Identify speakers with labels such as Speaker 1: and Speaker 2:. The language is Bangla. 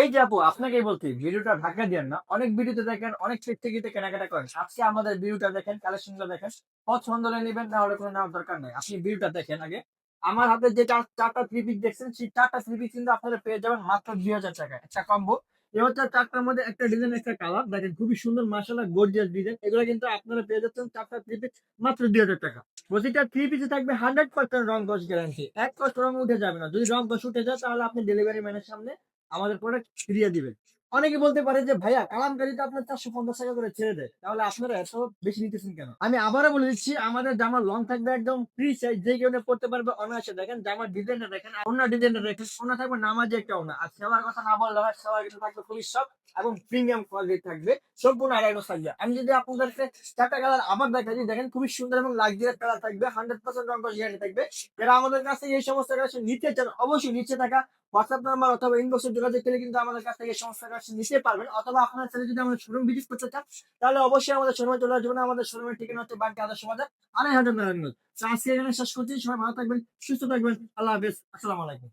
Speaker 1: এই যে আপু আপনাকেই বলছি ভিডিওটা ধাক্কা দিয়েন না। অনেক ভিডিওতে দেখেন, অনেক প্রেক্ষিতে কেনাকাটা করেন। আজকে আমাদের ভিডিওটা দেখেন, কালেকশনটা দেখেন। পছন্দ হলে নিবেন, না হলে কোনো নেওয়ার দরকার নাই। আপনি ভিডিওটা দেখেন আগে। আমার হাতে যে ৪টা থ্রি পিস দেখছেন, সেই ৪টা থ্রি পিস কিন্তু আপনারা পেয়ে যাবেন মাত্র ২,০০০ টাকায়। একটা কম্বো। এ হচ্ছে ৪টার মধ্যে একটা ডিজাইন, একটা কালার। দেখেন খুবই সুন্দর মাশাআল্লাহ গর্জিয়াস ডিজাইন। এগুলো কিন্তু আপনারা পেয়ে যাচ্ছেন ৪টা থ্রি পিস মাত্র ২,০০০ টাকা। প্রতিটা থ্রি পিসে থাকবে ১০০% রং কস গ্যারান্টি। ১% রং উঠে যাবে না। যদি রং কস উঠে যায় তাহলে আপনি ডেলিভারি ম্যানের সামনে আমাদের প্রোডাক্ট ফিরিয়ে দিবেন। অনেকে বলতে পারে যে ভাইয়া কালামকারী তো আপনার ৪৫০ টাকা করে ছেড়ে দেয়। তাহলে আপনারা এত বেশি নিতেছেন কেন? আমি আবারও বলে দিচ্ছি আমাদের জামার লং থাকবে একদম ফ্রি সাইজ, যে কেউ পড়তে পারবে অনায়াসে। দেখেন জামার ডিজাইনটা দেখেন, আর ওড়নার ডিজাইনটা দেখেন। ওড়না থাকবে নামাজি একটা ওড়না। আর সেলার কথা না বললে হয়, সেলার কিন্তু থাকবে খুবই সফট এবং প্রিমিয়াম কোয়ালিটি থাকবে। সম্পূর্ণ আড়াই গজ থাকবে। আমি যদি আপনাদেরকে ৪টা কালার আবার দেখাই, দেখেন খুবই সুন্দর এবং লাক্সারিয়াস কালার থাকবে। 100% রং কস গ্যারান্টি থাকবে। যারা আমাদের কাছে এই সমস্ত কালেকশন নিতে চান অবশ্যই নিচে থাকা হোয়াটসঅ্যাপ নাম্বার অথবা ইনবক্সে যোগাযোগ করলে কিন্তু আমাদের কাছ থেকে এই সমস্ত কালেকশন নিতে পারবেন। অথবা আপনার ছেলে যদি আমাদের শোরুম ভিজিট করতে চান তাহলে অবশ্যই আমাদের শোরুমে চলে আসবেন। আমাদের শোরুমের ঠিকানা হচ্ছে বাঙ্কি আদর্শ বাজার, ২৫০০ নারায়ণগঞ্জ। তো আজকে এখানে শেষ করছি। সবাই ভালো থাকবেন, সুস্থ থাকবেন। আল্লাহ হাফেজ। আসসালামু আলাইকুম।